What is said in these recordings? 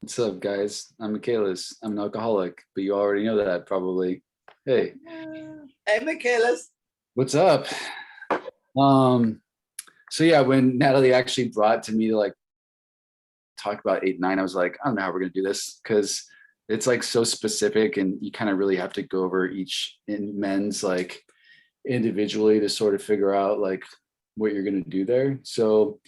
What's up, guys? I'm Michaelis. I'm an alcoholic, but you already know that probably. Hey, Hey, Michaelis. what's up? So yeah, when Natalie actually brought to me to like talk about 8 and 9, I was like, I don't know how we're gonna do this because it's like so specific, and you kind of really have to go over each in men's like individually to sort of figure out like what you're gonna do there. So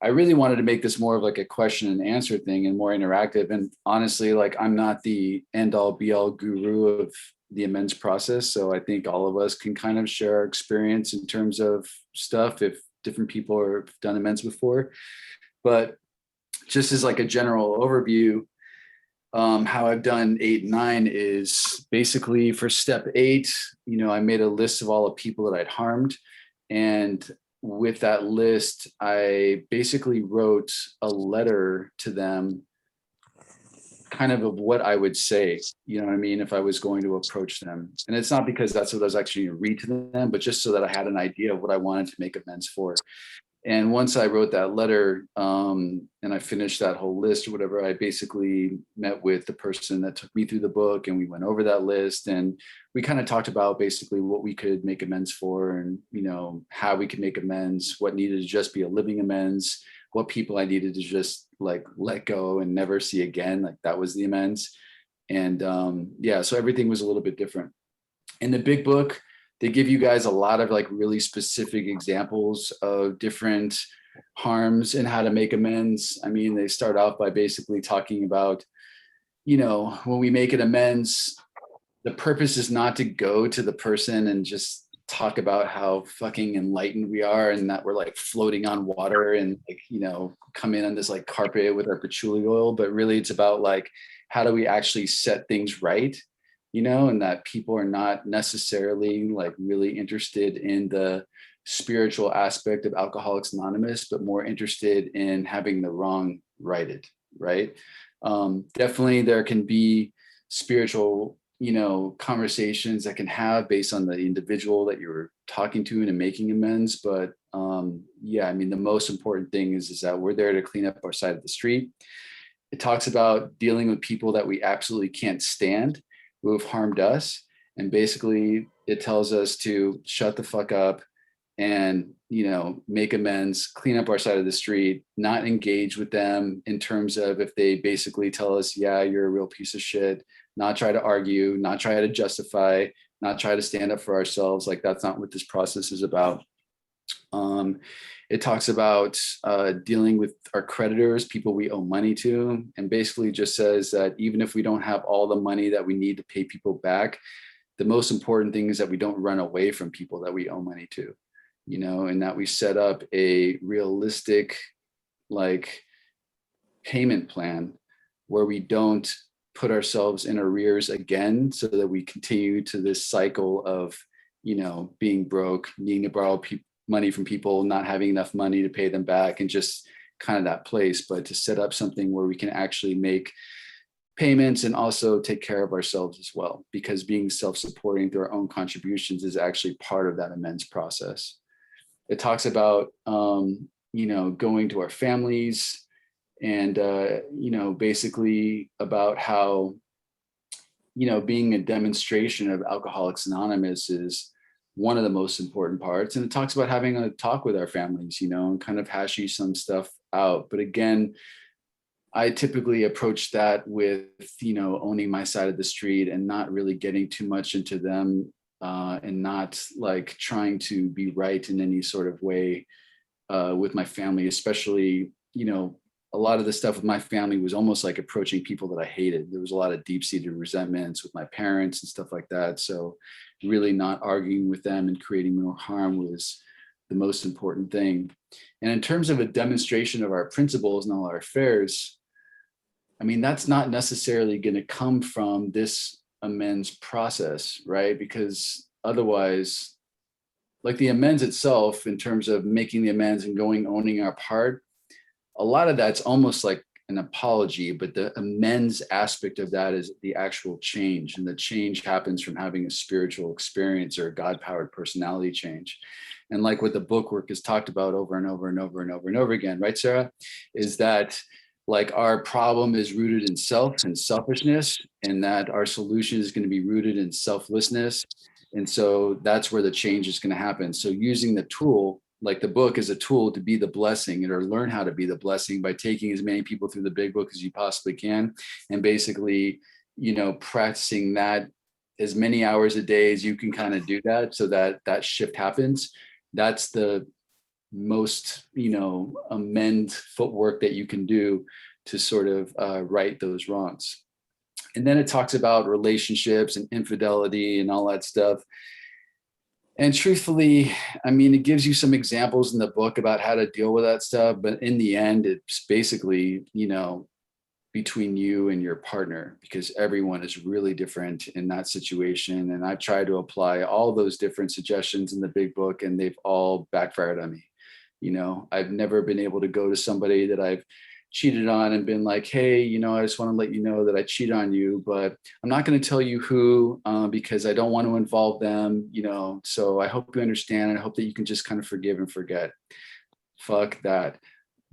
I really wanted to make this more of like a question and answer thing and more interactive. And honestly, like I'm not the end all be all guru of the amends process. So I think all of us can kind of share our experience in terms of stuff if different people have done amends before. But just as like a general overview, how I've done 8 and 9 is basically for step 8, I made a list of all the people that I'd harmed. And with that list, I basically wrote a letter to them, kind of what I would say, you know what I mean, if I was going to approach them. And it's not because that's what I was actually going to read to them, but just so that I had an idea of what I wanted to make amends for. And once I wrote that letter, and I finished that whole list or whatever, I basically met with the person that took me through the book, and we went over that list, and we kind of talked about basically what we could make amends for, and how we could make amends, what needed to just be a living amends, what people I needed to just like let go and never see again. Like that was the amends. And yeah, so everything was a little bit different. In the big book, they give you guys a lot of like really specific examples of different harms and how to make amends. I mean, they start off by basically talking about, when we make an amends, the purpose is not to go to the person and just talk about how fucking enlightened we are and that we're like floating on water and like, come in on this like carpet with our patchouli oil, but really it's about like, how do we actually set things right? And that people are not necessarily like really interested in the spiritual aspect of Alcoholics Anonymous, but more interested in having the wrong righted, right? Definitely there can be spiritual, conversations that can have based on the individual that you're talking to and making amends. But yeah, I mean, the most important thing is that we're there to clean up our side of the street. It talks about dealing with people that we absolutely can't stand, who have harmed us. And basically it tells us to shut the fuck up and, make amends, clean up our side of the street, not engage with them in terms of if they basically tell us, yeah, you're a real piece of shit, not try to argue, not try to justify, not try to stand up for ourselves. Like that's not what this process is about. It talks about dealing with our creditors, people we owe money to, and basically just says that even if we don't have all the money that we need to pay people back, the most important thing is that we don't run away from people that we owe money to, and that we set up a realistic like payment plan where we don't put ourselves in arrears again, so that we continue to this cycle of, being broke, needing to borrow money from people, not having enough money to pay them back, and just kind of that place. But to set up something where we can actually make payments and also take care of ourselves as well, because being self-supporting through our own contributions is actually part of that amends process. It talks about, going to our families and, basically about how, being a demonstration of Alcoholics Anonymous is one of the most important parts. And it talks about having a talk with our families, and kind of hashing some stuff out. But again, I typically approach that with, owning my side of the street and not really getting too much into them, and not like trying to be right in any sort of way with my family, especially, a lot of the stuff with my family was almost like approaching people that I hated. There was a lot of deep-seated resentments with my parents and stuff like that. So really not arguing with them and creating more harm was the most important thing. And in terms of a demonstration of our principles and all our affairs, I mean, that's not necessarily going to come from this amends process, right? Because otherwise, like the amends itself, in terms of making the amends and owning our part, a lot of that's almost like an apology, but the amends aspect of that is the actual change. And the change happens from having a spiritual experience or a God-powered personality change. And like what the book work has talked about over and over and over and over and over again, right, Sarah, is that like our problem is rooted in self and selfishness, and that our solution is going to be rooted in selflessness. And so that's where the change is going to happen. So using the tool, like the book, is a tool to be the blessing, or learn how to be the blessing by taking as many people through the big book as you possibly can, and basically, practicing that as many hours a day as you can kind of do that, so that that shift happens. That's the most amend footwork that you can do to sort of right those wrongs. And then it talks about relationships and infidelity and all that stuff. And truthfully, I mean, it gives you some examples in the book about how to deal with that stuff, but in the end, it's basically between you and your partner, because everyone is really different in that situation. And I've tried to apply all those different suggestions in the big book, and they've all backfired on me. I've never been able to go to somebody that I've cheated on and been like, hey, I just want to let you know that I cheat on you, but I'm not going to tell you who, because I don't want to involve them, so I hope you understand. And I hope that you can just kind of forgive and forget. Fuck that.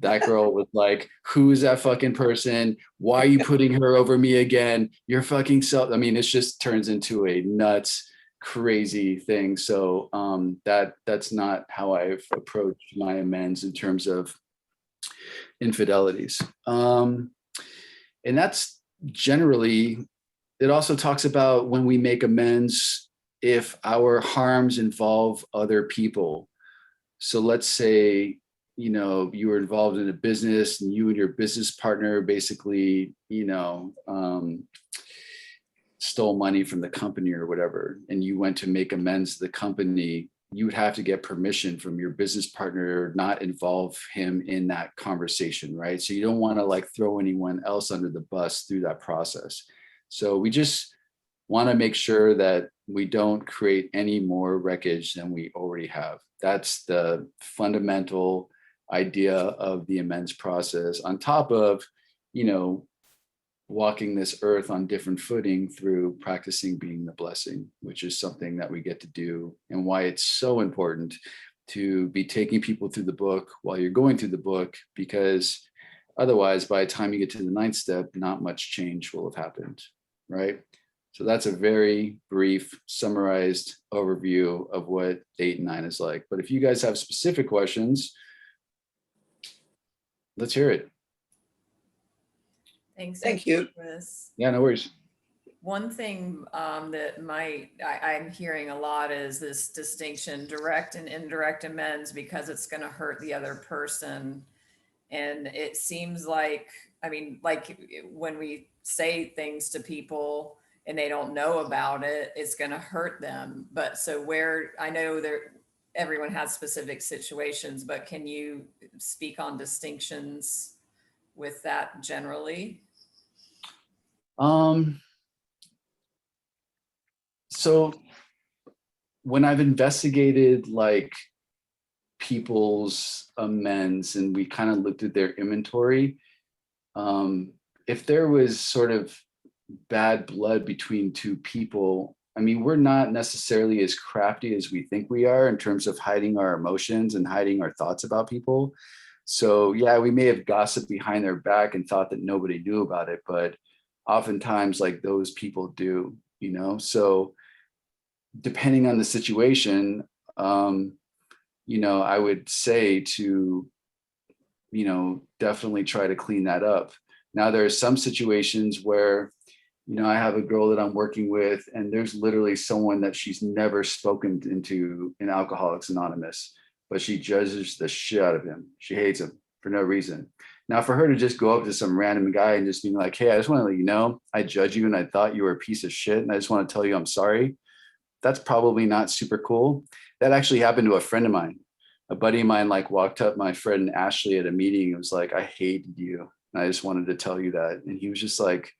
That girl was like, who is that fucking person? Why are you putting her over me again? You're fucking self. I mean, it just turns into a nuts, crazy thing. So that's not how I've approached my amends in terms of infidelities. And that's generally, it also talks about when we make amends, if our harms involve other people. So let's say, you were involved in a business and you and your business partner basically, stole money from the company or whatever, and you went to make amends to the company, you would have to get permission from your business partner, not involve him in that conversation, right? So you don't want to like throw anyone else under the bus through that process. So we just want to make sure that we don't create any more wreckage than we already have. That's the fundamental idea of the amends process, on top of, walking this earth on different footing through practicing being the blessing, which is something that we get to do, and why it's so important to be taking people through the book while you're going through the book, because otherwise, by the time you get to the 9th step, not much change will have happened, right? So that's a very brief, summarized overview of what 8 and 9 is like. But if you guys have specific questions, let's hear it. Thanks. Thank you. Chris. Yeah, no worries. One thing that I'm hearing a lot is this distinction, direct and indirect amends, because it's going to hurt the other person. And it seems like, I mean, like when we say things to people and they don't know about it, it's going to hurt them. But so where, I know everyone has specific situations, but can you speak on distinctions with that generally? So when I've investigated like people's amends and we kind of looked at their inventory, if there was sort of bad blood between two people, I mean, we're not necessarily as crafty as we think we are in terms of hiding our emotions and hiding our thoughts about people. So yeah, we may have gossiped behind their back and thought that nobody knew about it, but oftentimes like those people do, so depending on the situation, I would say to, definitely try to clean that up. Now, there are some situations where, I have a girl that I'm working with, and there's literally someone that she's never spoken into in Alcoholics Anonymous, but she judges the shit out of him. She hates him for no reason. Now, for her to just go up to some random guy and just be like, hey, I just want to let you know, I judge you and I thought you were a piece of shit, and I just want to tell you I'm sorry. That's probably not super cool. That actually happened to a friend of mine. A buddy of mine like walked up my friend Ashley at a meeting and was like, I hated you, and I just wanted to tell you that. And he was just like,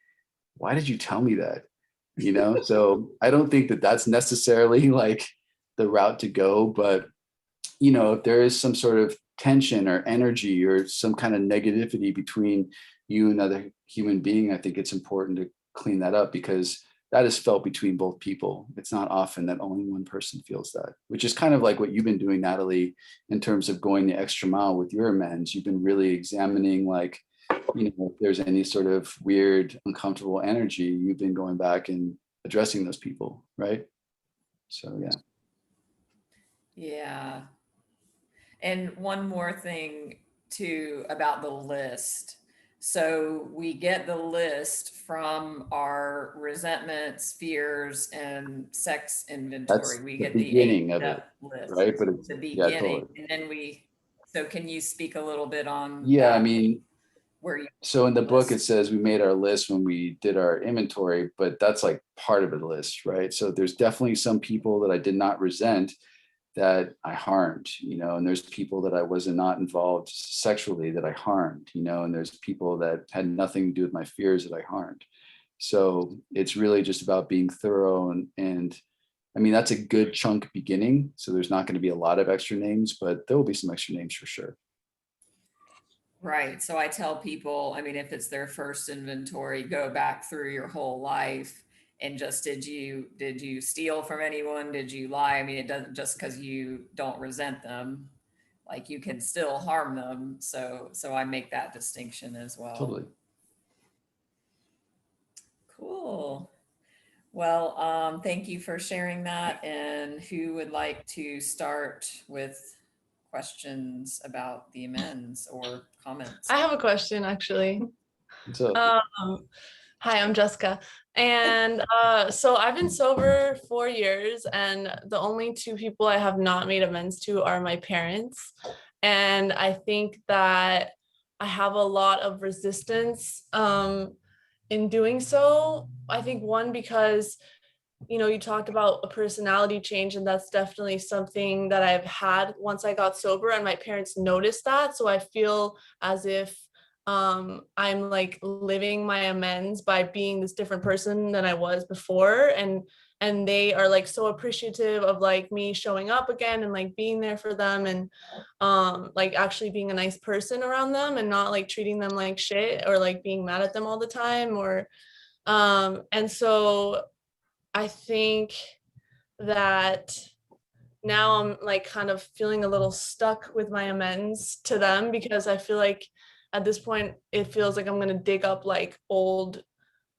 why did you tell me that? So I don't think that that's necessarily like the route to go, but if there is some sort of tension or energy or some kind of negativity between you and another human being, I think it's important to clean that up, because that is felt between both people. It's not often that only one person feels that, which is kind of like what you've been doing, Natalie, in terms of going the extra mile with your amends. You've been really examining like, you know, if there's any sort of weird, uncomfortable energy, you've been going back and addressing those people, right? So yeah. Yeah. And one more thing too about the list. So we get the list from our resentments, fears, and sex inventory. That's We the get the beginning of it, 8-step list, right? But it's, the yeah, beginning. totally. And then so can you speak a little bit on Yeah, I that? mean, Where you so in the book, it list? says we made our list when we did our inventory, but that's like part of the list, right? So there's definitely some people that I did not resent that I harmed, you know, and there's people that I was not involved sexually that I harmed, you know, and there's people that had nothing to do with my fears that I harmed. So it's really just about being thorough and I mean, that's a good chunk beginning. So there's not going to be a lot of extra names, but there will be some extra names for sure. Right. So I tell people, I mean, if it's their first inventory, go back through your whole life and just did you steal from anyone? Did you lie? I mean, it doesn't just because you don't resent them, like you can still harm them. So I make that distinction as well. Totally. Cool. Well, thank you for sharing that. And who would like to start with questions about the amends or comments? I have a question actually. So Hi, I'm Jessica. And so I've been sober 4 years, and the only two people I have not made amends to are my parents. And I think that I have a lot of resistance in doing so. I think one, because you talked about a personality change, and that's definitely something that I've had once I got sober, and my parents noticed that. So I feel as if I'm like living my amends by being this different person than I was before, and they are like so appreciative of like me showing up again and like being there for them, and like actually being a nice person around them and not like treating them like shit or like being mad at them all the time, or and so I think that now I'm like kind of feeling a little stuck with my amends to them, because I feel like at this point it feels like I'm going to dig up like old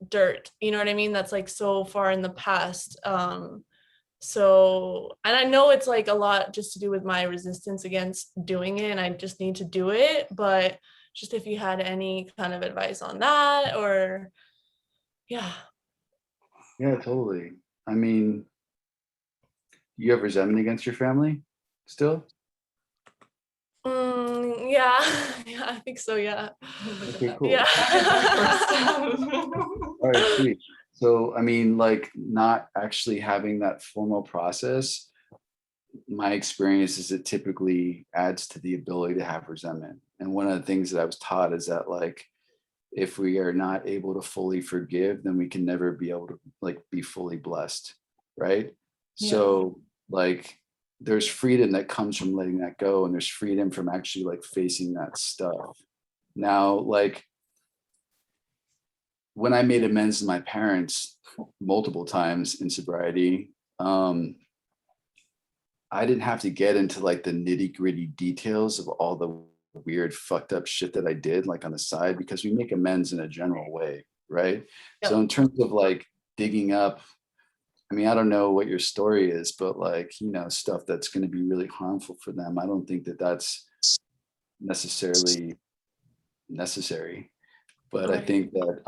dirt, you know what I mean, that's like so far in the past. So, and I know it's like a lot just to do with my resistance against doing it, and I just need to do it, but just if you had any kind of advice on that, or yeah. yeah, totally. I mean, you have resentment against your family still? Yeah, yeah, I think so. Yeah. Okay, cool. Yeah. All right, sweet. So, I mean, like not actually having that formal process, my experience is it typically adds to the ability to have resentment. And one of the things that I was taught is that like, if we are not able to fully forgive, then we can never be able to like be fully blessed. Right. Yeah. So like there's freedom that comes from letting that go. And there's freedom from actually like facing that stuff. Now, like when I made amends to my parents multiple times in sobriety, I didn't have to get into like the nitty gritty details of all the weird fucked up shit that I did like on the side, because we make amends in a general way, right? Yep. So in terms of like digging up, I mean, I don't know what your story is, but like, you know, stuff that's going to be really harmful for them, I don't think that that's necessarily necessary. But I Right. think that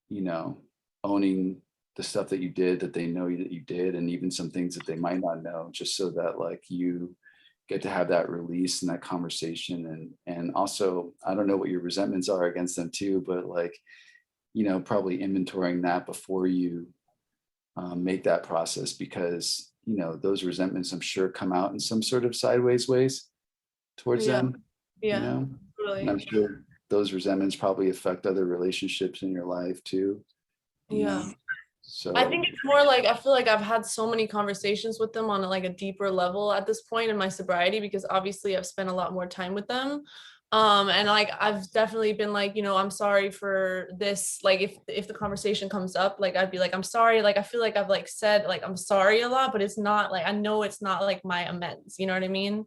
you know, owning the stuff that you did, that they know that you did, and even some things that they might not know, just so that like you get to have that release and that conversation. And also, I don't know what your resentments are against them too, but like, you know, probably inventorying that before you make that process, because you know those resentments I'm sure come out in some sort of sideways ways towards Yeah. them, you Yeah. know, and I'm Really. sure those resentments probably affect other relationships in your life too, you Yeah. know. So I think it's more like I feel like I've had so many conversations with them on like a deeper level at this point in my sobriety, because obviously I've spent a lot more time with them. And like I've definitely been like, I'm sorry for this. Like if the conversation comes up, like I'd be like, I'm sorry. Like I feel like I've like said like I'm sorry a lot, but it's not like, I know it's not like my amends. You know what I mean?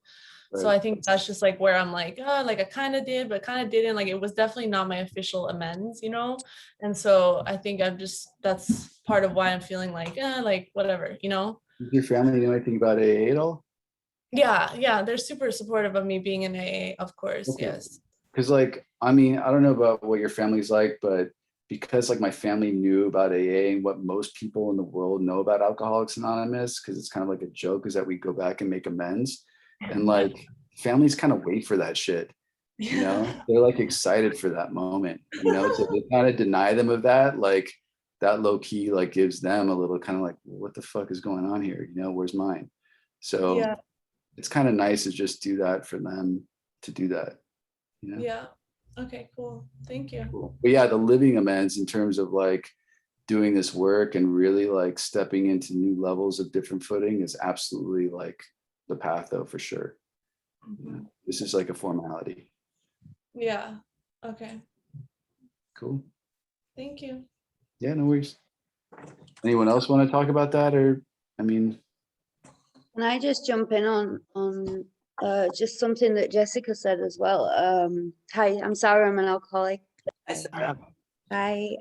So I think that's just like where I'm like, oh, like I kind of did, but kind of didn't. Like it was definitely not my official amends, you know? And so I think that's part of why I'm feeling like whatever, you know? Does your family know anything about AA at all? Yeah, they're super supportive of me being in AA, of course. Okay. Yes. Because like, I mean, I don't know about what your family's like, but because like my family knew about AA and what most people in the world know about Alcoholics Anonymous, because it's kind of like a joke, is that we go back and make amends. And like families kind of wait for that shit. You know, they're like excited for that moment, you know, so they kind of deny them of that. Like that low key, like gives them a little kind of like, what the fuck is going on here? You know, where's mine? So Yeah. it's kind of nice to just do that for them to do that. You know? Yeah. Okay, cool. Thank you. Cool. But yeah, the living amends in terms of like doing this work and really like stepping into new levels of different footing is absolutely like the path though, for sure. You know, this is like a formality. Yeah. Okay. Cool. Thank you. Yeah, no worries. Anyone else want to talk about that? Or, I mean, Can I just jump in on just something that Jessica said as well? Hi, I'm Sarah. I'm an alcoholic. Hi, Sarah. Hi.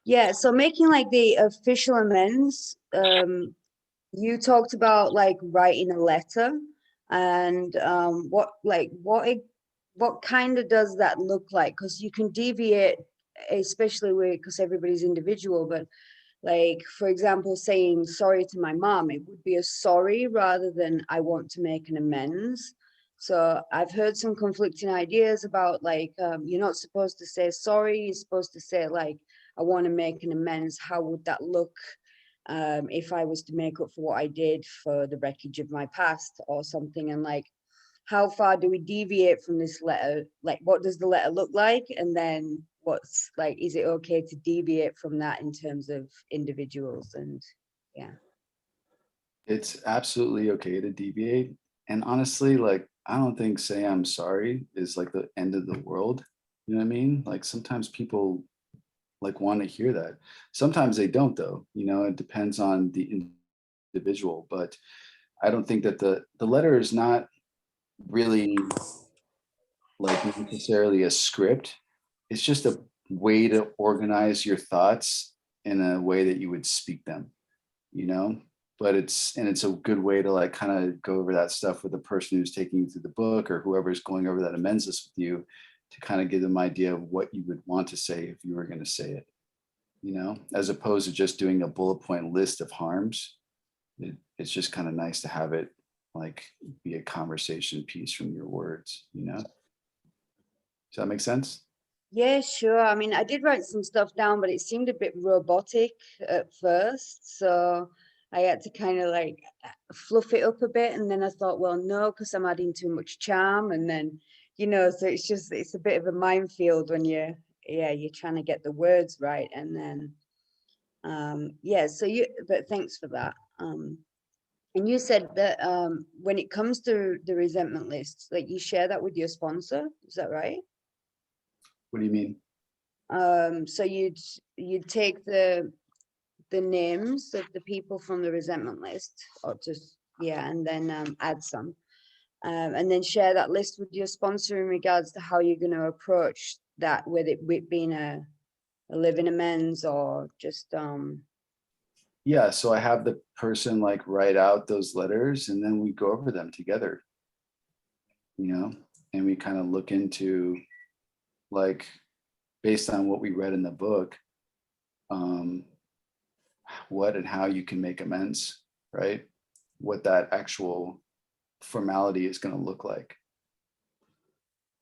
Yeah. So making like the official amends. You talked about like writing a letter, and what kind of does that look like? Because you can deviate, especially because everybody's individual, but like, for example, saying sorry to my mom, it would be a sorry rather than I want to make an amends. So I've heard some conflicting ideas about like, you're not supposed to say sorry. You're supposed to say like, I want to make an amends. How would that look if I was to make up for what I did for the wreckage of my past or something? And like, how far do we deviate from this letter? Like, what does the letter look like? And then what's like, is it okay to deviate from that in terms of individuals? And yeah. it's absolutely okay to deviate. And honestly, like, I don't think say I'm sorry is like the end of the world. You know what I mean? Like sometimes people like want to hear that. Sometimes they don't though, you know, it depends on the individual, but I don't think that the letter is not really like necessarily a script. It's just a way to organize your thoughts in a way that you would speak them, you know? But it's a good way to like kind of go over that stuff with the person who's taking you through the book or whoever's going over that amends list with you to kind of give them an idea of what you would want to say if you were going to say it, you know, as opposed to just doing a bullet point list of harms. It's just kind of nice to have it like be a conversation piece from your words, you know? Does that make sense? Yeah, sure. I mean, I did write some stuff down, but it seemed a bit robotic at first. So I had to kind of like fluff it up a bit. And then I thought, well, no, because I'm adding too much charm. And then, you know, so it's a bit of a minefield when you're trying to get the words right. And then, but thanks for that. And you said that when it comes to the resentment lists, like you share that with your sponsor, is that right? What do you mean? So you'd take the names of the people from the resentment list, or just and then add some, and then share that list with your sponsor in regards to how you're going to approach that, with it being a living amends or just Yeah, so I have the person like write out those letters and then we go over them together, you know, and we kind of look into like based on what we read in the book, what and how you can make amends, right? What that actual formality is going to look like.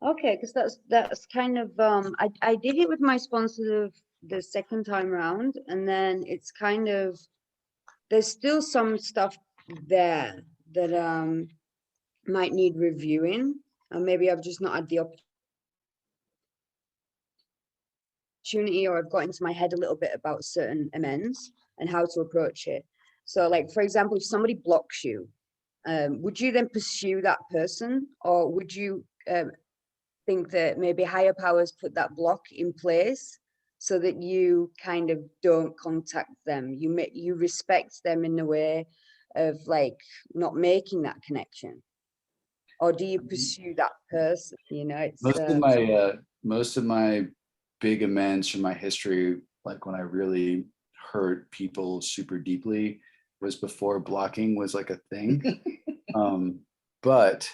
okay, because that's kind of I did it with my sponsor the second time round, and then it's kind of there's still some stuff there that might need reviewing, and maybe I've just not had the opportunity, or I've got into my head a little bit about certain amends and how to approach it. So like, for example, if somebody blocks you, would you then pursue that person, or would you think that maybe higher powers put that block in place so that you kind of don't contact them? You respect them in a way of like not making that connection. or do you pursue that person? You know, it's most of my big amends from my history, like when I really hurt people super deeply, was before blocking was like a thing. But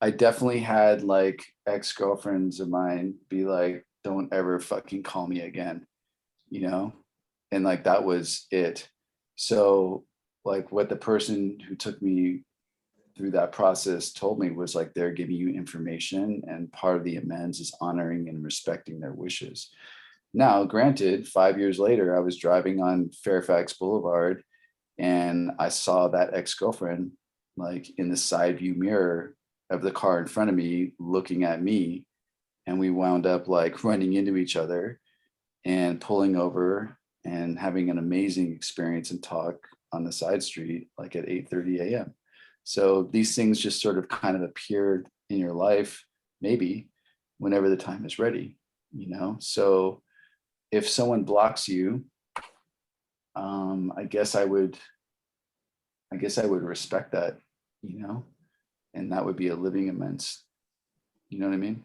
I definitely had like ex-girlfriends of mine be like, don't ever fucking call me again, you know? And like that was it. So like what the person who took me through that process told me was like, they're giving you information, and part of the amends is honoring and respecting their wishes. Now, granted, 5 years later, I was driving on Fairfax Boulevard and I saw that ex-girlfriend like in the side view mirror of the car in front of me looking at me, and we wound up like running into each other and pulling over and having an amazing experience and talk on the side street like at 8:30 a.m. So these things just sort of kind of appeared in your life, maybe whenever the time is ready, you know? So if someone blocks you, I guess I would respect that, you know, and that would be a living amends. You know what I mean?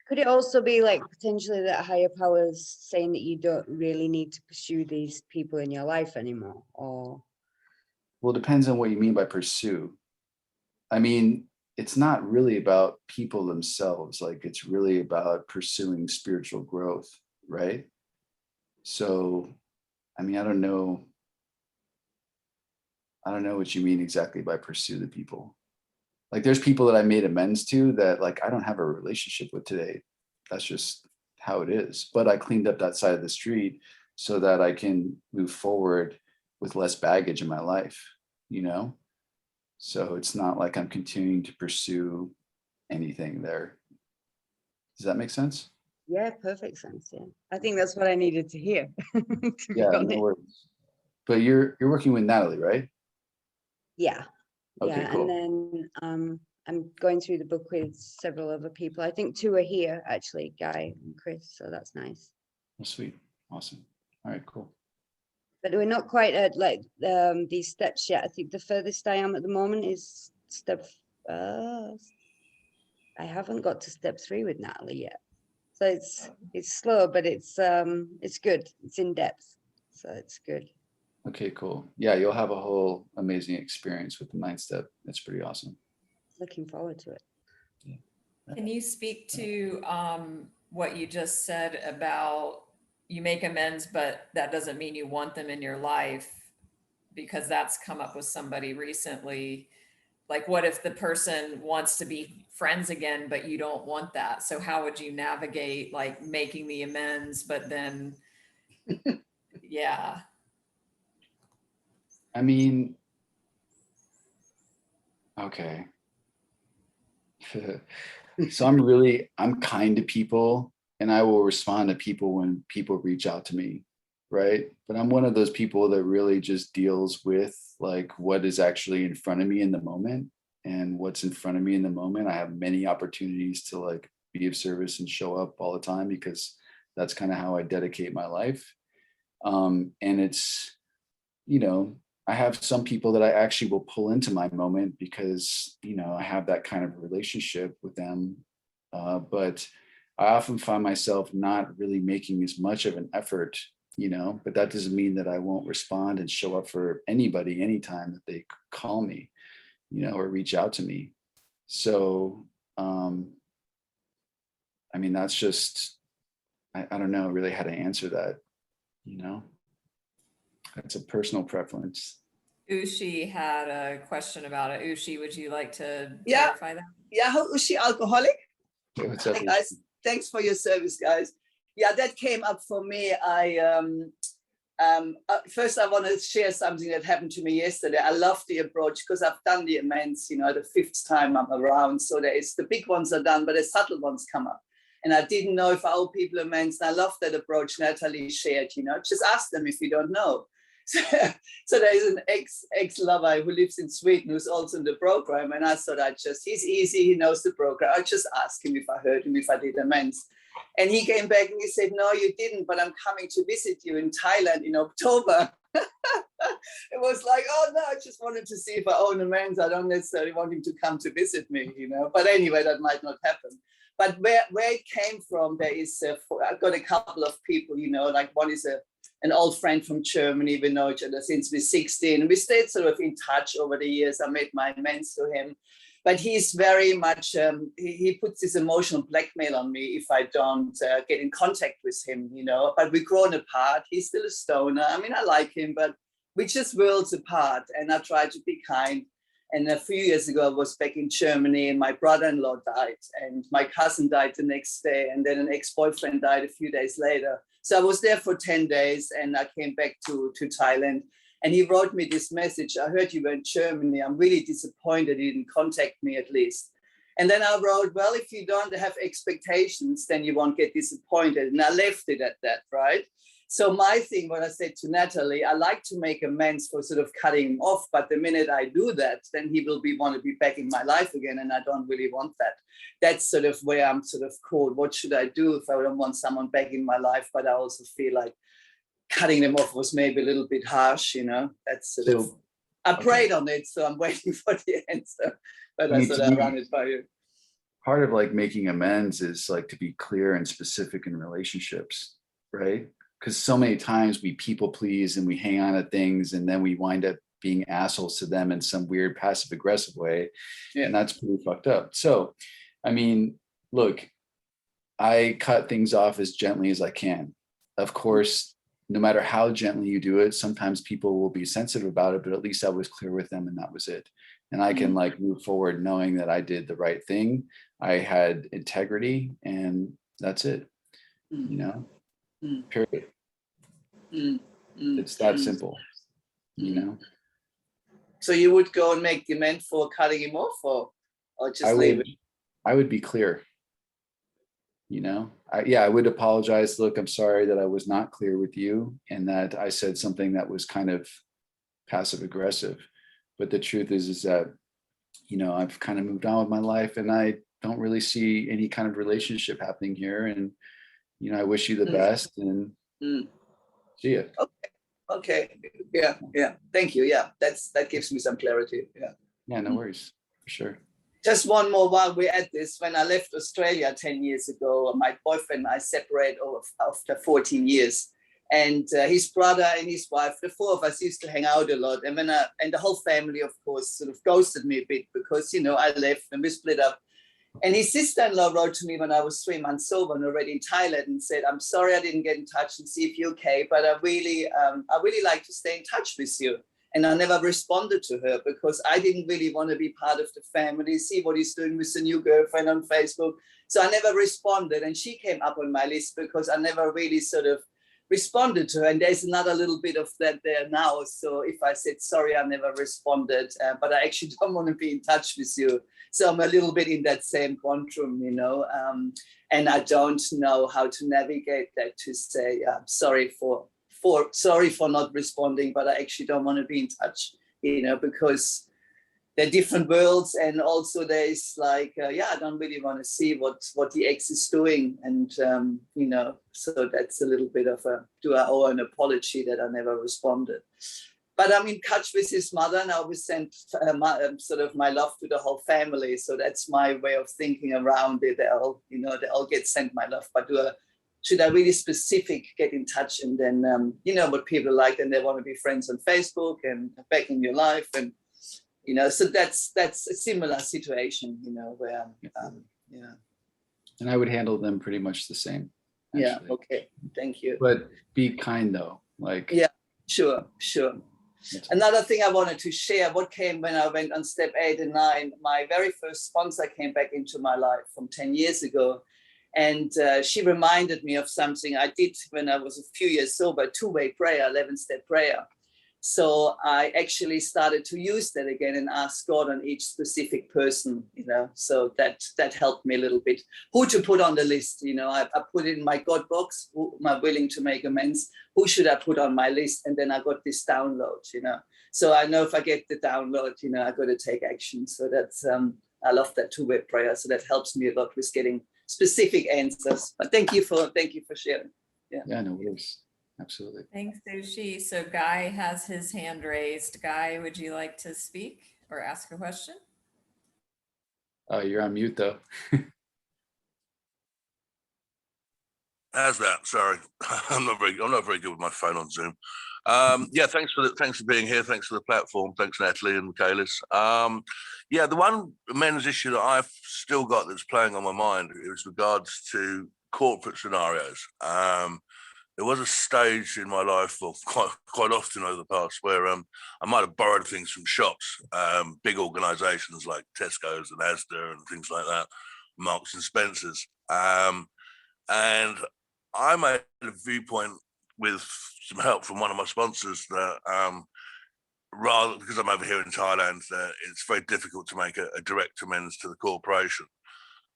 Could it also be like potentially that higher powers saying that you don't really need to pursue these people in your life anymore? Or Well, it depends on what you mean by pursue. I mean, it's not really about people themselves. Like it's really about pursuing spiritual growth, right? So, I mean, I don't know what you mean exactly by pursue the people. Like there's people that I made amends to that like I don't have a relationship with today. That's just how it is. But I cleaned up that side of the street so that I can move forward with less baggage in my life, you know? So it's not like I'm continuing to pursue anything there. Does that make sense? yeah, perfect sense. Yeah, I think that's what I needed to hear. To be Yeah, no honest. worries. But you're working with Natalie, right? Yeah, Okay, yeah, cool. and then I'm going through the book with several other people. I think 2 are here actually, Guy and Chris. So that's nice. Oh, sweet. Awesome. All right, cool. But we're not quite at like these steps yet. I think the furthest I am at the moment is step. I haven't got to step 3 with Natalie yet. So it's slow, but it's good. It's in depth, so it's good. Okay, cool. Yeah, you'll have a whole amazing experience with the 9th step. That's pretty awesome. Looking forward to it. Can you speak to what you just said about you make amends, but that doesn't mean you want them in your life, because that's come up with somebody recently. Like, what if the person wants to be friends again, but you don't want that? So how would you navigate like making the amends, but then, yeah. I mean, okay. So I'm kind to people, and I will respond to people when people reach out to me, right? But I'm one of those people that really just deals with like what is actually in front of me in the moment. And what's in front of me in the moment, I have many opportunities to like be of service and show up all the time, because that's kind of how I dedicate my life. And it's, you know, I have some people that I actually will pull into my moment because, you know, I have that kind of relationship with them. But I often find myself not really making as much of an effort, you know, but that doesn't mean that I won't respond and show up for anybody anytime that they call me, you know, or reach out to me. So, I mean, that's just, I don't know really how to answer that, you know. It's a personal preference. Ushi had a question about it. Ushi, would you like to Yeah. clarify that? Yeah, is she alcoholic? Hey, what's up? Hey guys, thanks for your service, guys. Yeah, that came up for me. First I want to share something that happened to me yesterday. I love the approach because I've done the amends, you know, the 5th time I'm around. So the big ones are done, but the subtle ones come up. And I didn't know if I owe people amends. And I love that approach Natalie shared, you know, just ask them if you don't know. So there is an ex-lover who lives in Sweden who's also in the program. And I thought he's easy, he knows the program. I just ask him if I heard him, if I did amends. And he came back and he said, no, you didn't, but I'm coming to visit you in Thailand in October. It was like, oh no, I just wanted to see if I own amends. I don't necessarily want him to come to visit me, But anyway, that might not happen. But where it came from, there is, I've got a couple of people, like one is an old friend from Germany. We know each other since we're 16. We stayed sort of in touch over the years. I made my amends to him. But he's very much, he puts this emotional blackmail on me if I don't get in contact with him, But we've grown apart. He's still a stoner. I mean, I like him, but we're just worlds apart. And I try to be kind. And a few years ago, I was back in Germany and my brother-in-law died and my cousin died the next day. And then an ex-boyfriend died a few days later. So I was there for 10 days and I came back to Thailand. And he wrote me this message. I heard you were in Germany. I'm really disappointed you didn't contact me at least. And then I wrote, well, if you don't have expectations, then you won't get disappointed. And I left it at that, right? So my thing, what I said to Natalie, I like to make amends for sort of cutting him off. But the minute I do that, then he will want to be back in my life again. And I don't really want that. That's sort of where I'm sort of caught. What should I do if I don't want someone back in my life? But I also feel like cutting them off was maybe a little bit harsh, That's sort of, I prayed on it, so I'm waiting for the answer. But I thought I'd run it by you. Part of like making amends is like to be clear and specific in relationships, right? Because so many times we people please and we hang on to things and then we wind up being assholes to them in some weird passive aggressive way. Yeah. And that's pretty fucked up. So, I mean, look, I cut things off as gently as I can. Of course, no matter how gently you do it, sometimes people will be sensitive about it, but at least I was clear with them and that was it. And I can like move forward knowing that I did the right thing. I had integrity and that's it, period. It's that simple, So you would go and make the amend for cutting him off or just leave it? I would be clear. I would apologize. Look, I'm sorry that I was not clear with you and that I said something that was kind of passive aggressive. But the truth is that, I've kind of moved on with my life and I don't really see any kind of relationship happening here. And, I wish you the best and see you. Okay. Yeah. Thank you. Yeah. That gives me some clarity. Yeah. Yeah, no worries. For sure. Just one more while we're at this. When I left Australia 10 years ago, my boyfriend and I separated after 14 years. And his brother and his wife, the four of us used to hang out a lot. And and the whole family, of course, sort of ghosted me a bit because, I left and we split up. And his sister-in-law wrote to me when I was 3 months sober and already in Thailand and said, I'm sorry I didn't get in touch and see if you're okay, but I really like to stay in touch with you. And I never responded to her because I didn't really want to be part of the family, see what he's doing with the new girlfriend on Facebook. So I never responded. And she came up on my list because I never really sort of responded to her. And there's another little bit of that there now. So if I said, sorry, I never responded, but I actually don't want to be in touch with you. So I'm a little bit in that same quantum, and I don't know how to navigate that to say, sorry for not responding, but I actually don't want to be in touch, because they're different worlds. And also there's like, I don't really want to see what the ex is doing. And, so that's a little bit of do I owe an apology that I never responded. But I'm in touch with his mother and I always send sort of my love to the whole family. So that's my way of thinking around it. They all get sent my love. But should I really specific get in touch? And then, what people like, and they want to be friends on Facebook and back in your life. And, so that's a similar situation, where, And I would handle them pretty much the same. Actually. Yeah. Okay. Thank you. But be kind though. Like. Yeah, sure. Another thing I wanted to share, what came when I went on step 8 and 9, my very first sponsor came back into my life from 10 years ago. And she reminded me of something I did when I was a few years sober, 2-way prayer, 11-step prayer. So I actually started to use that again and ask God on each specific person, so that helped me a little bit. Who to put on the list, I put it in my God box, who am I willing to make amends? Who should I put on my list? And then I got this download, So I know if I get the download, I got to take action. So that's, I love that 2-way prayer. So that helps me a lot with getting specific answers. But thank you for sharing. Yeah, no worries. Absolutely. Thanks, Sushi. So Guy has his hand raised. Guy, would you like to speak or ask a question? You're on mute though. How's that? Sorry, I'm not very good with my phone on Zoom. Yeah, thanks for being here. Thanks for the platform. Thanks, Natalie and Michaelis. Yeah, the one men's issue that I've still got that's playing on my mind is regards to corporate scenarios. There was a stage in my life, well, quite often over the past, where I might have borrowed things from shops, big organisations like Tesco's and Asda and things like that, Marks and Spencers, and I made a viewpoint with some help from one of my sponsors that rather, because I'm over here in Thailand, it's very difficult to make a direct amends to the corporation,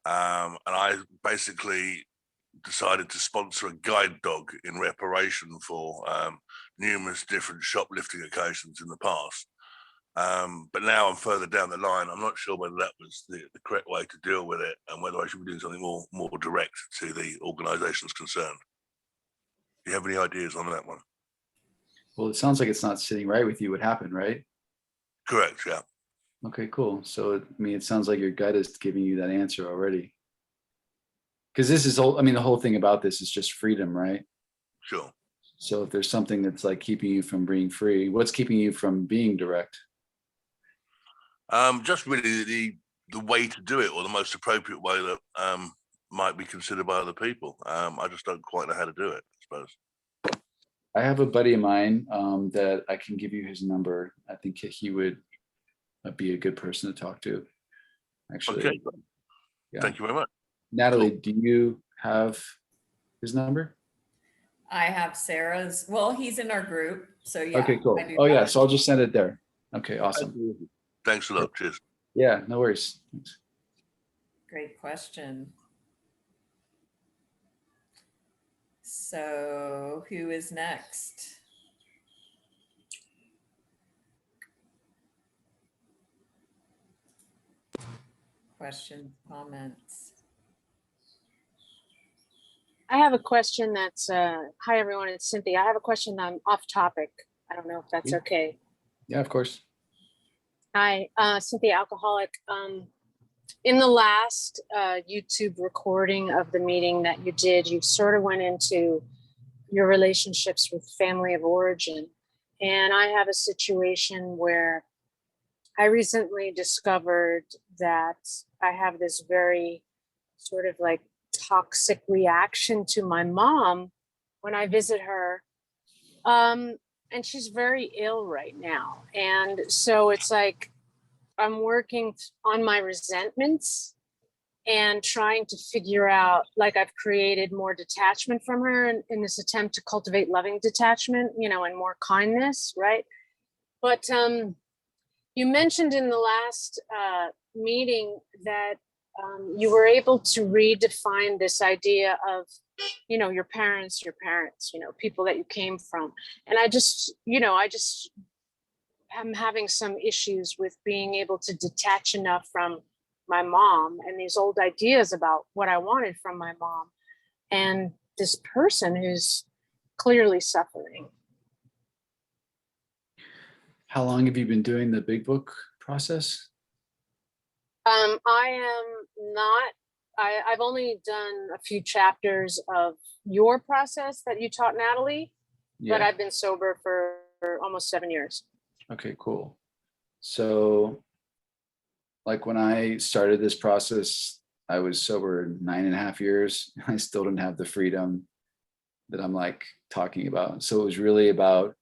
and I basically decided to sponsor a guide dog in reparation for numerous different shoplifting occasions in the past. But now I'm further down the line. I'm not sure whether that was the correct way to deal with it and whether I should be doing something more direct to the organisations concerned. Do you have any ideas on that one? Well, it sounds like it's not sitting right with you. What happened, right? Correct, yeah. Okay, cool. So, I mean, it sounds like your gut is giving you that answer already. Because this is the whole thing about this is just freedom, right? Sure. So if there's something that's like keeping you from being free, what's keeping you from being direct? Just really the way to do it, or the most appropriate way that might be considered by other people. I just don't quite know how to do it, I suppose. I have a buddy of mine that I can give you his number. I think he would be a good person to talk to, actually. Okay. Yeah. Thank you very much. Natalie, do you have his number? I have Sarah's. Well, he's in our group. So yeah. Okay, cool. Oh yeah, so I'll just send it there. Okay, awesome. Thanks a lot. Cheers. Yeah, no worries. Thanks. Great question. So who is next? Questions, comments? I have a question that's, hi everyone, it's Cynthia. I have a question on off topic. I don't know if that's okay. Yeah, of course. Hi, Cynthia, alcoholic. In the last YouTube recording of the meeting that you did, you sort of went into your relationships with family of origin. And I have a situation where I recently discovered that I have this very sort of like toxic reaction to my mom when I visit her. And she's very ill right now. And so it's like, I'm working on my resentments and trying to figure out, like I've created more detachment from her in this attempt to cultivate loving detachment, you know, and more kindness, right? But you mentioned in the last meeting that you were able to redefine this idea of, you know, your parents, you know, people that you came from. And I just am having some issues with being able to detach enough from my mom and these old ideas about what I wanted from my mom and this person who's clearly suffering. How long have you been doing the big book process? I've only done a few chapters of your process that you taught Natalie, Yeah. but I've been sober for almost 7 years. Okay, cool. So like when I started this process, I was sober 9.5 years. I still didn't have the freedom that I'm like talking about. So it was really about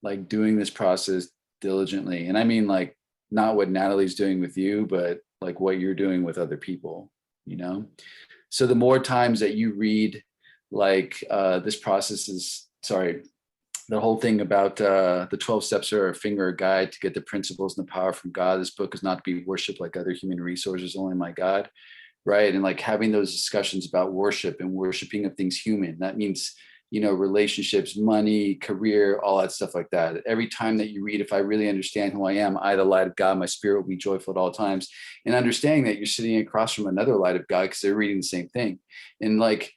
like doing this process diligently. And I mean like not what Natalie's doing with you, but like what you're doing with other people, you know? So the more times that you read like this process is, the whole thing about the 12 steps are a finger guide to get the principles and the power from God. This book is not to be worshipped like other human resources, only my God, right? And like having those discussions about worship and worshiping of things human, that means you know, relationships, money, career, all that stuff like that. Every time that you read, if I really understand who I am, I, the light of God, my spirit will be joyful at all times. And understanding that you're sitting across from another light of God because they're reading the same thing. And like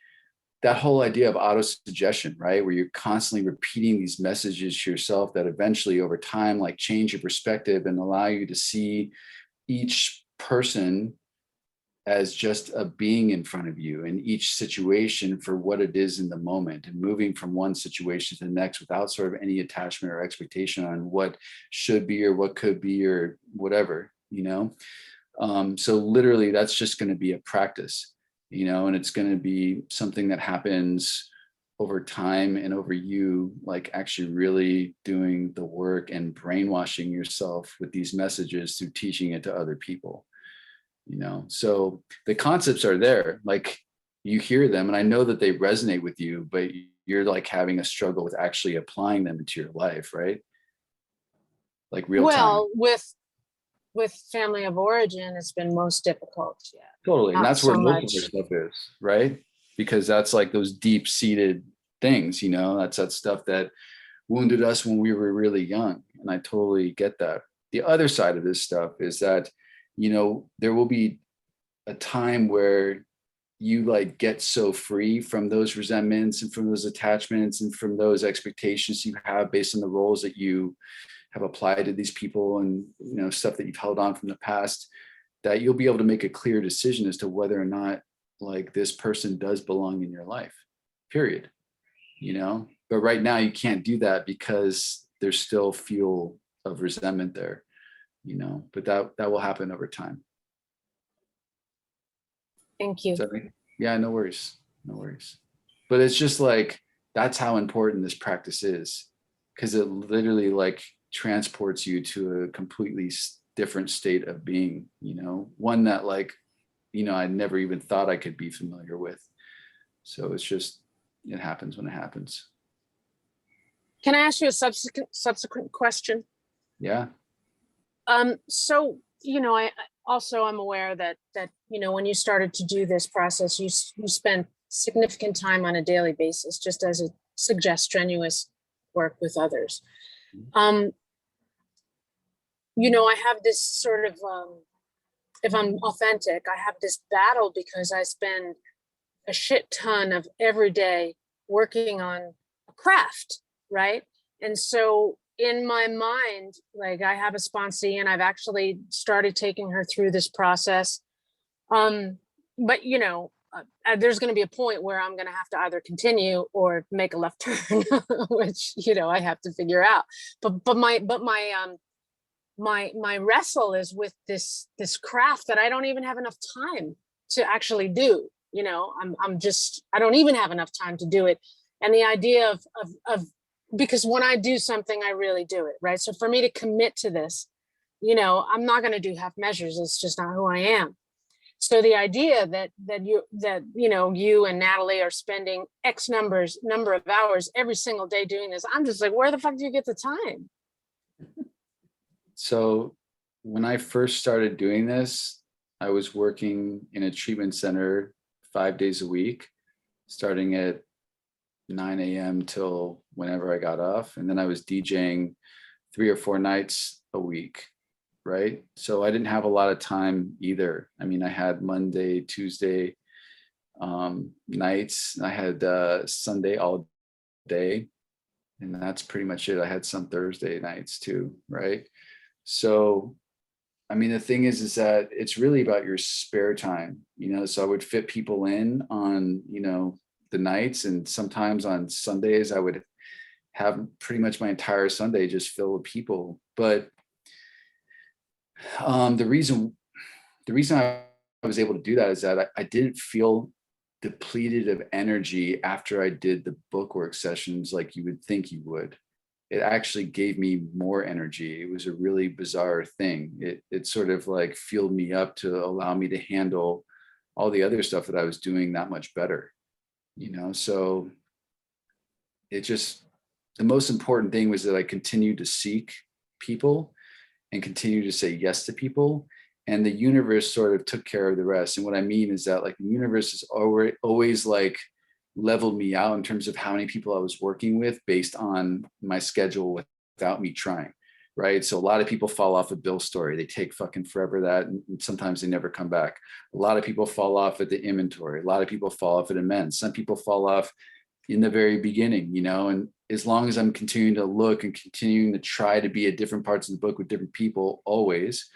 that whole idea of auto-suggestion, right? Where you're constantly repeating these messages to yourself that eventually over time, like change your perspective and allow you to see each person as just a being in front of you in each situation for what it is in the moment, and moving from one situation to the next without sort of any attachment or expectation on what should be or what could be or whatever, you know? So literally that's just going to be a practice, you know, and it's going to be something that happens over time and over you, like actually really doing the work and brainwashing yourself with these messages through teaching it to other people. You know, so the concepts are there, like you hear them and I know that they resonate with you, but you're like having a struggle with actually applying them into your life, right? Like real Well, time. with family of origin, it's been most difficult. Yeah. Totally. And Not that's where so most much. of their stuff is, right? Because that's like those deep seated things, you know, that's that stuff that wounded us when we were really young. And I totally get that. The other side of this stuff is that, you know, there will be a time where you like get so free from those resentments and from those attachments and from those expectations you have based on the roles that you have applied to these people and, you know, stuff that you've held on from the past, that you'll be able to make a clear decision as to whether or not like this person does belong in your life, period. You know, but right now you can't do that because there's still fuel of resentment there, you know, but that will happen over time. Thank you. So, yeah, no worries. No worries. But it's just like, that's how important this practice is, because it literally like transports you to a completely different state of being, you know, one that like, you know, I never even thought I could be familiar with. So it's just, it happens when it happens. Can I ask you a subsequent question? Yeah. So, you know, I'm aware that you know, when you started to do this process, you spend significant time on a daily basis, just as it suggests strenuous work with others. You know, I have this sort of, if I'm authentic, I have this battle because I spend a shit ton of every day working on a craft, right? And so in my mind, like I have a sponsee and I've actually started taking her through this process. But you know, there's going to be a point where I'm going to have to either continue or make a left turn, which, you know, I have to figure out. But my wrestle is with this craft that I don't even have enough time to actually do. You know, I don't even have enough time to do it. And the idea of because when I do something, I really do it, right? So for me to commit to this, you know, I'm not going to do half measures. It's just not who I am. So the idea that you know, you and Natalie are spending X number of hours every single day doing this, I'm just like, where the fuck do you get the time? So when I first started doing this, I was working in a treatment center 5 days a week, starting at 9 a.m. till whenever I got off. And then I was DJing 3 or 4 nights a week, right? So I didn't have a lot of time either. I mean, I had Monday, Tuesday nights. I had Sunday all day. And that's pretty much it. I had some Thursday nights too, right? So, I mean, the thing is that it's really about your spare time, you know, so I would fit people in on, you know, the nights, and sometimes on Sundays, I would have pretty much my entire Sunday just filled with people. But the reason I was able to do that is that I didn't feel depleted of energy after I did the bookwork sessions like you would think you would. It actually gave me more energy. It was a really bizarre thing. It sort of like fueled me up to allow me to handle all the other stuff that I was doing that much better, you know? So it just, the most important thing was that I continued to seek people and continue to say yes to people. And the universe sort of took care of the rest. And what I mean is that like the universe is always like leveled me out in terms of how many people I was working with based on my schedule without me trying. Right. So a lot of people fall off a bill story. They take fucking forever that, and sometimes they never come back. A lot of people fall off at the inventory. A lot of people fall off at amends. Some people fall off in the very beginning, and as long as I'm continuing to look and continuing to try to be at different parts of the book with different people, always,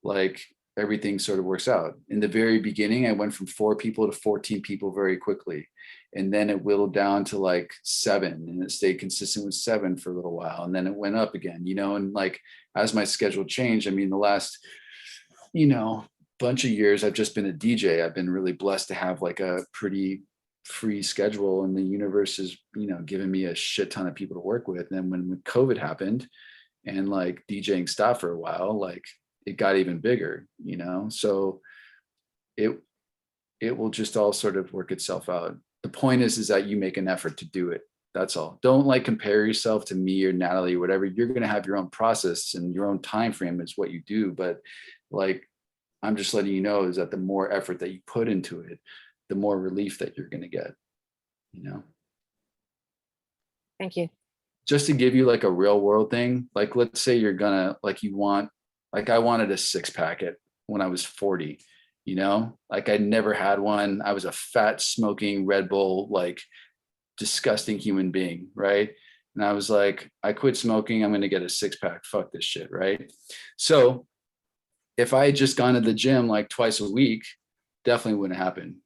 like, everything sort of works out. In the very beginning, I went from 4 people to 14 people very quickly. And then it whittled down to like 7, and it stayed consistent with 7 for a little while. And then it went up again, and like, as my schedule changed, I mean, the last, bunch of years, I've just been a DJ. I've been really blessed to have like a pretty free schedule, and the universe is, giving me a shit ton of people to work with. And then when COVID happened and like DJing stopped for a while, like, it got even bigger, so it will just all sort of work itself out. The point is that you make an effort to do it. That's all. Don't like compare yourself to me or Natalie or whatever. You're going to have your own process and your own time frame is what you do. But like, I'm just letting you know is that the more effort that you put into it, the more relief that you're going to get, Thank you. Just to give you like a real world thing, like, let's say you're gonna, like, I wanted a 6-pack when I was 40, like, I never had one. I was a fat, smoking Red Bull, like, disgusting human being, right? And I was like, I quit smoking, I'm going to get a 6-pack, fuck this shit, right? So if I had just gone to the gym like twice a week, definitely wouldn't happen,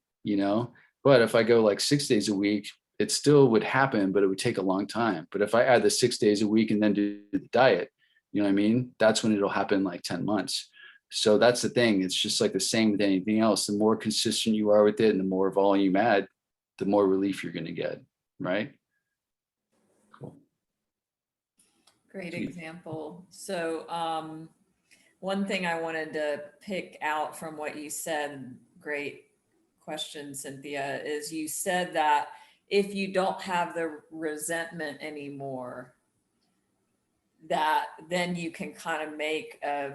but if I go like 6 days a week, it still would happen, but it would take a long time. But if I add the 6 days a week and then do the diet, you know what I mean? That's when it'll happen, like 10 months. So that's the thing. It's just like the same with anything else. The more consistent you are with it and the more volume you add, the more relief you're going to get. Right? Cool. Great example. So one thing I wanted to pick out from what you said, great question, Cynthia, is you said that if you don't have the resentment anymore, that then you can kind of make a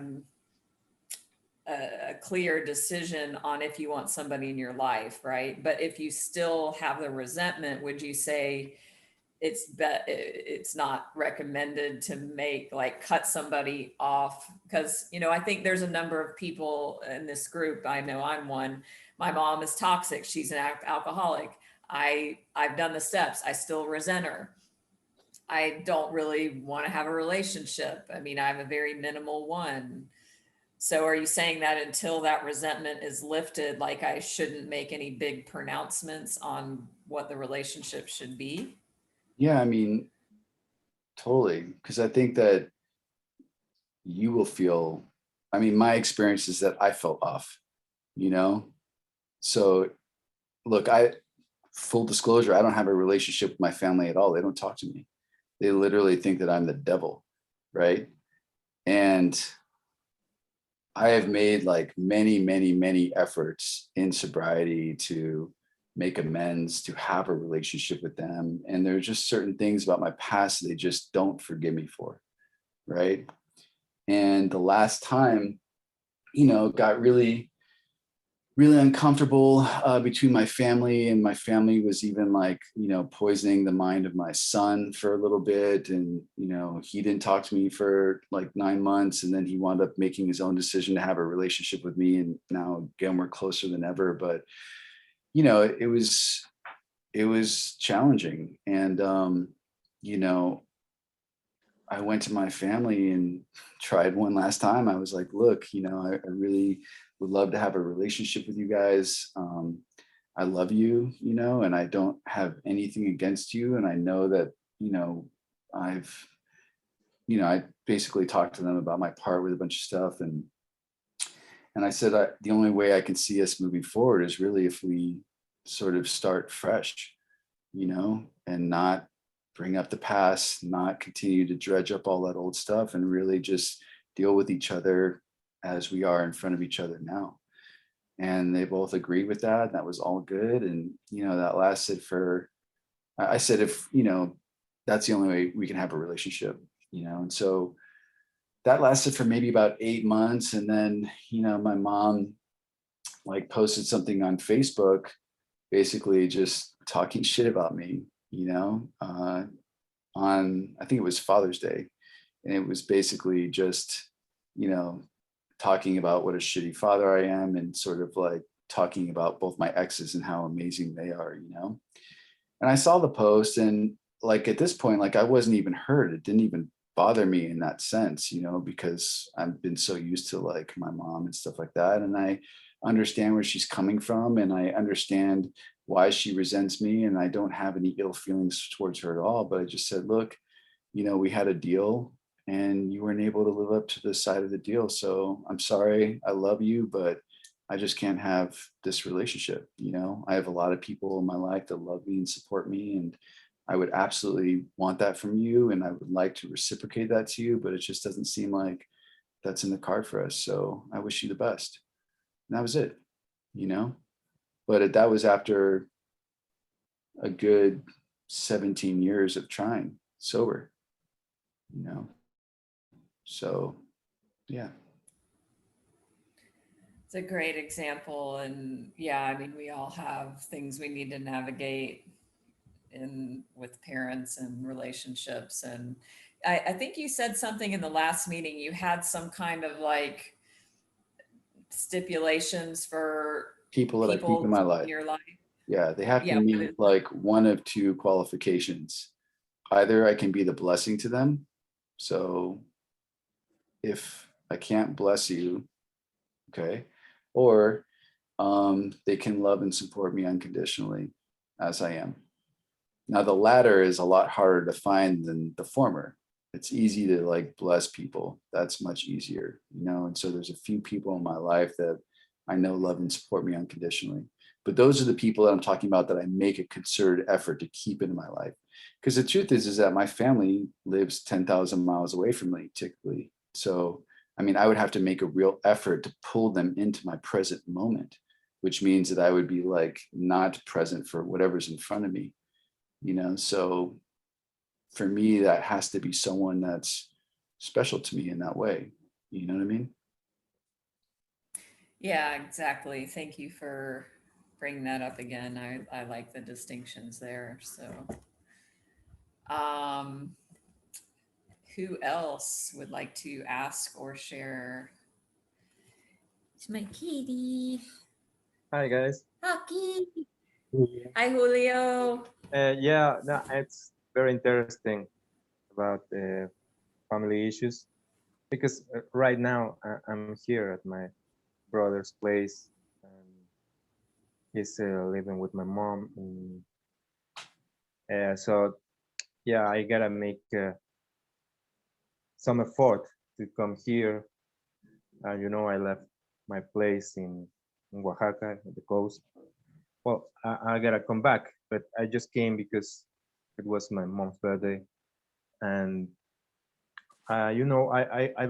clear decision on if you want somebody in your life, right? But if you still have the resentment, would you say it's not recommended to cut somebody off? Because I think there's a number of people in this group. I know I'm one. My mom is toxic. She's an alcoholic. I've done the steps. I still resent her. I don't really want to have a relationship. I mean, I have a very minimal one. So are you saying that until that resentment is lifted, like, I shouldn't make any big pronouncements on what the relationship should be? Yeah, I mean, totally. Because I think that you will feel, I mean, my experience is that I felt off, So look, full disclosure, I don't have a relationship with my family at all. They don't talk to me. They literally think that I'm the devil, right? And I have made like many, many, many efforts in sobriety to make amends, to have a relationship with them. And there are just certain things about my past they just don't forgive me for, right? And the last time, got really, really uncomfortable between my family, and my family was even like, poisoning the mind of my son for a little bit. And, he didn't talk to me for like 9 months, and then he wound up making his own decision to have a relationship with me. And now again, we're closer than ever, but it was challenging. And, I went to my family and tried one last time. I was like, look, I really would love to have a relationship with you guys. I love you, and I don't have anything against you. And I know that, I basically talked to them about my part with a bunch of stuff. And I said, the only way I can see us moving forward is really if we sort of start fresh, and not bring up the past, not continue to dredge up all that old stuff, and really just deal with each other as we are in front of each other now. And they both agreed with that. And that was all good. And, that lasted I said, if, that's the only way we can have a relationship, and so that lasted for maybe about 8 months. And then, my mom like posted something on Facebook, basically just talking shit about me, on, I think it was Father's Day. And it was basically just, talking about what a shitty father I am, and sort of like talking about both my exes and how amazing they are, And I saw the post, and like at this point, like I wasn't even hurt. It didn't even bother me in that sense, because I've been so used to like my mom and stuff like that. And I understand where she's coming from, and I understand why she resents me, and I don't have any ill feelings towards her at all. But I just said, look, we had a deal and you weren't able to live up to the side of the deal. So I'm sorry, I love you, but I just can't have this relationship. I have a lot of people in my life that love me and support me, and I would absolutely want that from you. And I would like to reciprocate that to you, but it just doesn't seem like that's in the card for us. So I wish you the best. And that was it, but that was after a good 17 years of trying sober, so yeah. It's a great example. And yeah, I mean, we all have things we need to navigate with parents and relationships. And I think you said something in the last meeting, you had some kind of like stipulations for People that I keep in my life. your life. Yeah, they have to Yeah, meet like one of two qualifications. Either I can be the blessing to them. So if I can't bless you, okay, or they can love and support me unconditionally as I am. Now, the latter is a lot harder to find than the former. It's easy to like bless people. That's much easier, And so there's a few people in my life that I know love and support me unconditionally. But those are the people that I'm talking about that I make a concerted effort to keep in my life. Because the truth is that my family lives 10,000 miles away from me typically. So, I mean, I would have to make a real effort to pull them into my present moment, which means that I would be like not present for whatever's in front of me. So for me, that has to be someone that's special to me in that way. You know what I mean? Yeah, exactly. Thank you for bringing that up again. I like the distinctions there. So, who else would like to ask or share? It's my kitty. Hi guys. Hockey. Hi, Julio. Yeah, no, it's very interesting about the family issues because right now I'm here at my brother's place and he's living with my mom. So yeah, I gotta make some effort to come here. I left my place in Oaxaca, at the coast. Well, I gotta come back, but I just came because it was my mom's birthday, and I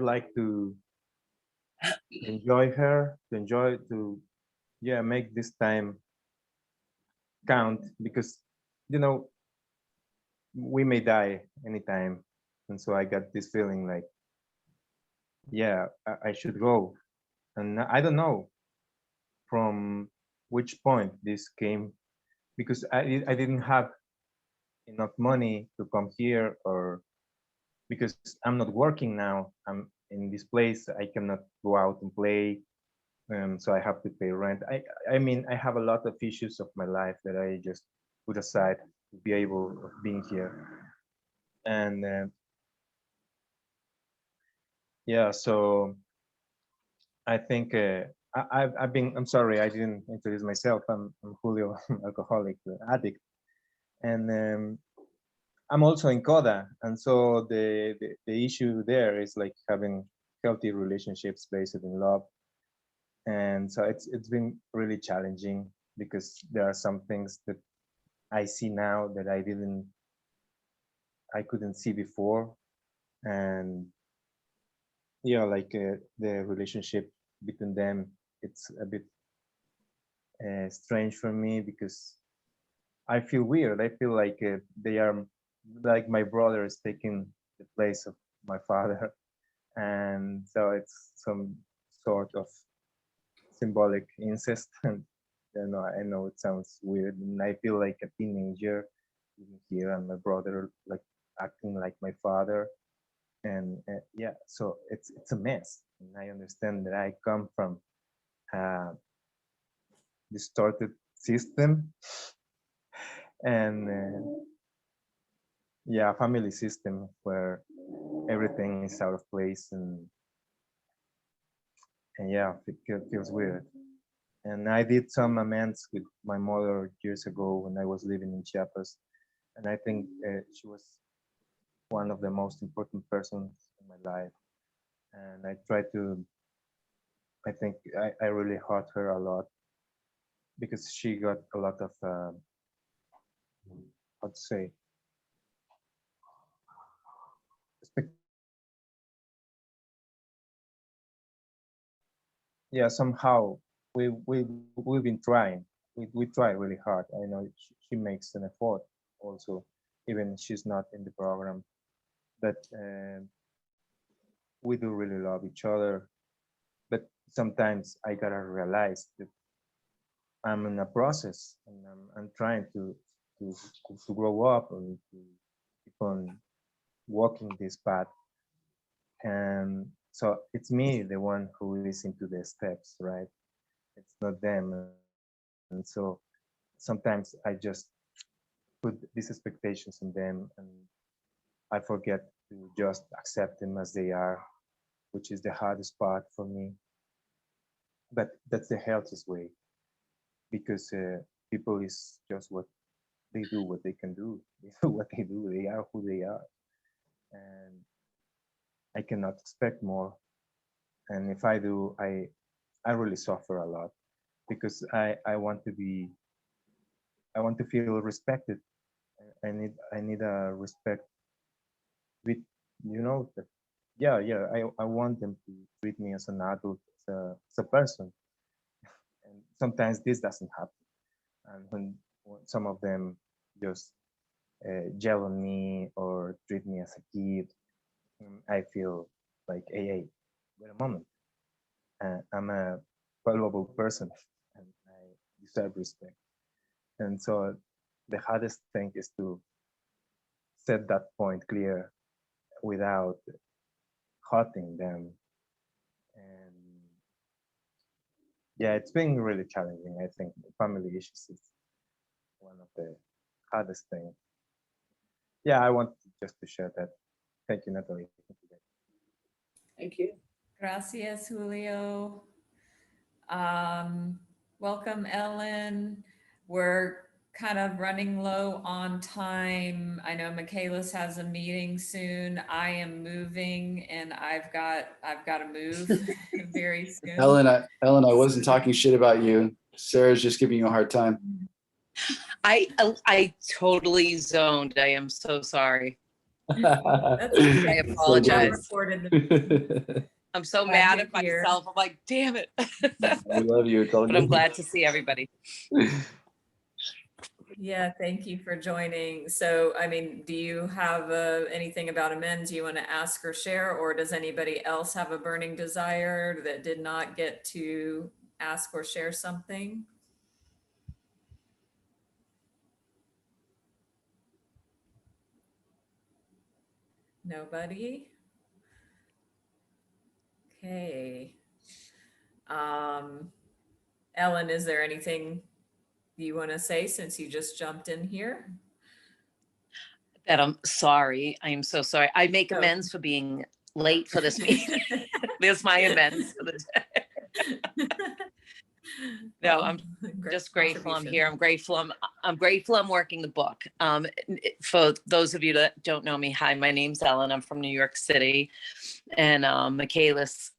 like to enjoy her, make this time count because we may die anytime, and so I got this feeling like I should go, and I don't know from which point this came because I didn't have enough money to come here, or because I'm not working now. I'm in this place. I cannot go out and play, so I have to pay rent. I mean, I have a lot of issues of my life that I just put aside to be able of being here, and so I think I'm sorry, I didn't introduce myself. I'm Julio, alcoholic addict, and I'm also in CODA, and so the issue there is like having healthy relationships based in love, and so it's been really challenging because there are some things that I see now that I couldn't see before, and like the relationship between them, it's a bit strange for me because I feel weird. I feel like they are like my brother is taking the place of my father, and so it's some sort of symbolic incest. I know it sounds weird, and I feel like a teenager living here, and my brother like acting like my father, and yeah, so it's a mess. And I understand that I come from a distorted system, and yeah, family system where everything is out of place, and yeah, it feels weird. And I did some amends with my mother years ago when I was living in Chiapas, and I think she was one of the most important persons in my life. And I try to, I think I really hurt her a lot because she got a lot of, how to say, yeah, somehow we've been trying. We try really hard. I know she makes an effort also, even she's not in the program. But we do really love each other. But sometimes I gotta realize that I'm in a process, and I'm trying to to grow up and to keep on walking this path. And so it's me, the one who is into the steps, right? It's not them. And so sometimes I just put these expectations on them, and I forget to just accept them as they are, which is the hardest part for me. But that's the healthiest way, because people is just what they do, what they can do. They do what they do. They are who they are, and I cannot expect more. And if I do, I really suffer a lot because I want to be, I want to feel respected. I need a respect with, that, yeah, I want them to treat me as an adult, as a person. And sometimes this doesn't happen. And when some of them just yell on me or treat me as a kid, I feel like, hey, wait a moment. I'm a valuable person and I deserve respect. And so the hardest thing is to set that point clear without hurting them. And yeah, it's been really challenging. I think family issues is one of the hardest things. Yeah, I want just to share that. Thank you, Natalie. Thank you. Gracias, Julio. Welcome, Ellen. We're kind of running low on time. I know Michaelis has a meeting soon. I am moving and I've got to move very soon. Ellen, I wasn't talking shit about you. Sarah's just giving you a hard time. I totally zoned. I am so sorry. That's okay. I apologize. I'm so Glad mad you're at myself. I'm like, damn it. We love you. It's all But I'm good. glad to see everybody. Yeah, thank you for joining. So, I mean, do you have anything about amends you want to ask or share, or does anybody else have a burning desire that did not get to ask or share something? Nobody? Okay. Ellen, is there anything you want to say since you just jumped in here? That I'm sorry. I am so sorry. I make amends for being late for this meeting. There's my amends for the day. No, I'm just grateful I'm here. I'm grateful I'm working the book. For those of you that don't know me, hi, my name's Ellen. I'm from New York City. And Michaelis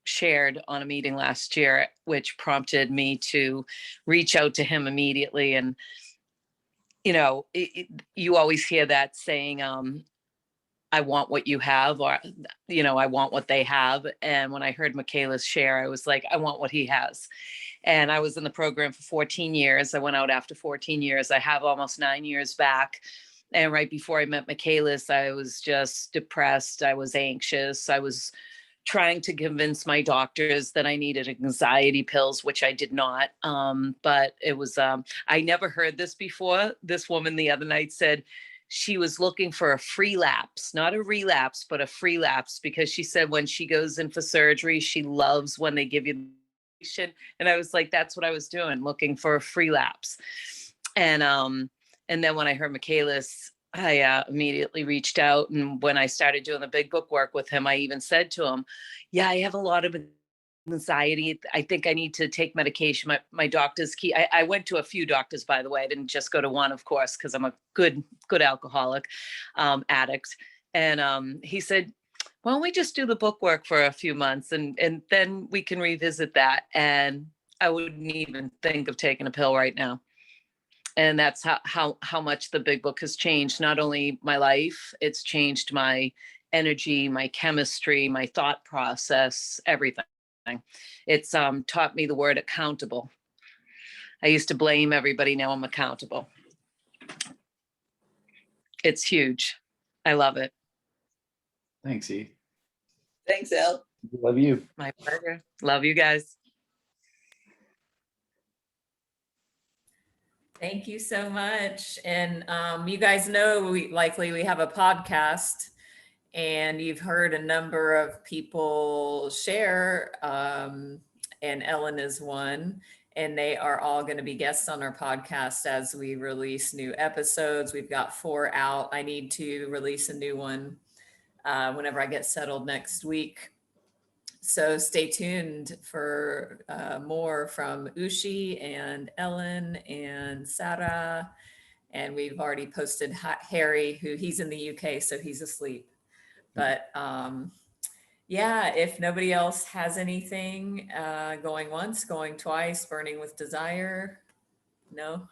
shared on a meeting last year, which prompted me to reach out to him immediately. And, you always hear that saying, I want what you have, or, I want what they have. And when I heard Michaelis share, I was like, I want what he has. And I was in the program for 14 years. I went out after 14 years. I have almost 9 years back. And right before I met Michaelis, I was just depressed. I was anxious. I was trying to convince my doctors that I needed anxiety pills, which I did not. But it was, I never heard this before. This woman the other night said she was looking for a free lapse, not a relapse, but a free lapse, because she said when she goes in for surgery, she loves when they give you. And I was like, that's what I was doing, looking for a free lapse. And then when I heard Michaelis, I immediately reached out. And when I started doing the big book work with him, I even said to him, yeah, I have a lot of anxiety. I think I need to take medication. My doctor's key. I went to a few doctors, by the way. I didn't just go to one, of course, because I'm a good alcoholic, addict. And he said, why don't we just do the book work for a few months and then we can revisit that. And I wouldn't even think of taking a pill right now. And that's how much the big book has changed, not only my life, it's changed my energy, my chemistry, my thought process, everything. It's taught me the word accountable. I used to blame everybody, now I'm accountable. It's huge. I love it. Thanks, E. Thanks, Elle. Love you. My pleasure. Love you guys. Thank you so much. And you guys know we have a podcast, and you've heard a number of people share, and Ellen is one, and they are all going to be guests on our podcast as we release new episodes. We've got 4 out. I need to release a new one whenever I get settled next week. So stay tuned for more from Ushi and Ellen and Sarah. And we've already posted Harry, who he's in the UK, so he's asleep. But yeah, if nobody else has anything, going once, going twice, burning with desire, no.